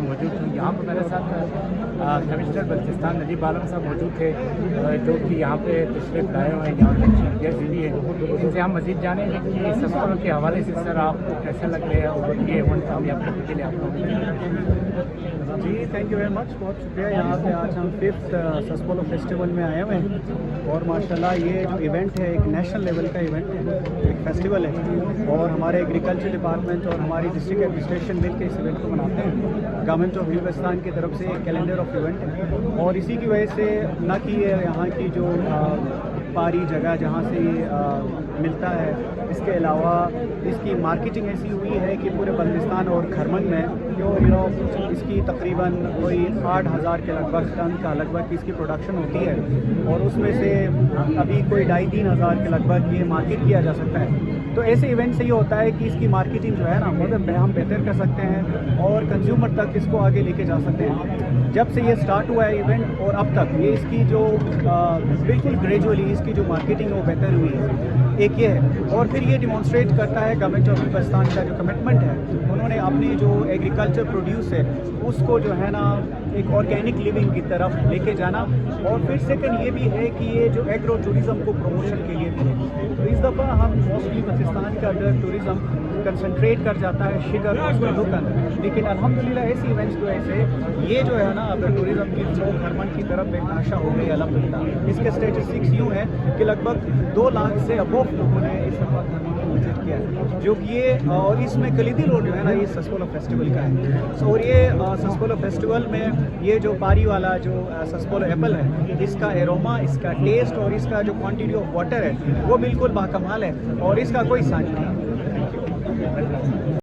موجود ہوں یہاں پر میرے ساتھ کمشنر بلوچستان نجیب عالم صاحب موجود تھے جو کہ یہاں پہ تشریف لائے ہوئے ہیں، یہاں تک گیسٹ بھی ہے، ان سے ہم مزید جانیں گے کہ سفر کے حوالے سے سر آپ کو کیسے لگ رہے ہیں اور یہ ایونٹ کامیاب کرنے کے لیے آپ کو جی تھینک یو ویری مچ، بہت شکریہ۔ یہاں پہ آج ہم 5th سسپولو فیسٹیول میں آئے ہوئے ہیں اور ماشاءاللہ یہ جو ایونٹ ہے ایک نیشنل لیول کا ایونٹ ہے، ایک فیسٹیول ہے اور ہمارے ایگریکلچر ڈپارٹمنٹ اور ہماری ڈسٹرکٹ ایڈمنسٹریشن مل کے اس ایونٹ کو مناتے ہیں۔ گورنمنٹ آف بلوچستان کی طرف سے ایک کیلنڈر آف ایونٹ ہے اور اسی کی وجہ سے نہ کہ یہاں کی جو پاری جگہ جہاں سے ملتا ہے، اس کے علاوہ اس کی مارکیٹنگ ایسی ہوئی ہے کہ پورے بلوچستان اور کھرمن میں اس کی تقریباً کوئی 8,000 کے لگ بھگ ٹن کا لگ بھگ اس کی پروڈکشن ہوتی ہے اور اس میں سے ابھی کوئی 2,500-3,000 کے لگ بھگ یہ مارکیٹ کیا جا سکتا ہے۔ تو ایسے ایونٹ سے یہ ہوتا ہے کہ اس کی مارکیٹنگ جو ہے نا مطلب ہم بہتر کر سکتے ہیں اور کنزیومر تک اس کو آگے لے کے جا سکتے ہیں۔ جب سے یہ سٹارٹ ہوا ہے ایونٹ اور اب تک یہ اس کی جو بالکل گریجولی اس کی جو مارکیٹنگ ہے وہ بہتر ہوئی ہے، ایک یہ ہے۔ اور پھر یہ ڈیمانسٹریٹ کرتا ہے گورنمنٹ آف بلوچستان کا جو کمٹمنٹ ہے، انہوں نے اپنی جو ایگریکلچر پروڈیوس ہے اس کو جو ہے نا ایک آرگینک لیونگ کی طرف لے کے جانا، اور پھر سیکنڈ یہ بھی ہے کہ یہ جو ایگرو ٹوریزم کو پروموشن کے لیے بھی ہے۔ تو اس دفعہ ہم موسٹلی بلوچستان کا جو ٹوریزم کنسنٹریٹ کر جاتا ہے شگر اور لوکل، لیکن الحمدللہ ایسی ایونٹس جو ایسے یہ جو ہے نا اگر ٹوریزم کی فلو کھرمن کی طرف ایک ناشا ہو گئی الحمدللہ۔ اس کے اسٹیٹسٹکس یوں ہے کہ لگ بھگ 2 لاکھ سے ابو لوگوں نے اس دفعہ کھرمن کو وزٹ کیا ہے، جو کہ یہ اور اس میں کلیدی رول جو ہے نا یہ سسپولو فیسٹیول کا ہے۔ اور یہ سسپولو فیسٹیول میں یہ جو پاری والا جو سسپولو ایپل ہے، اس کا ایروما، اس کا ٹیسٹ اور اس کا جو کوانٹٹی آف واٹر ہے وہ بالکل باکمال ہے اور اس کا کوئی ثانی نہیں ہے۔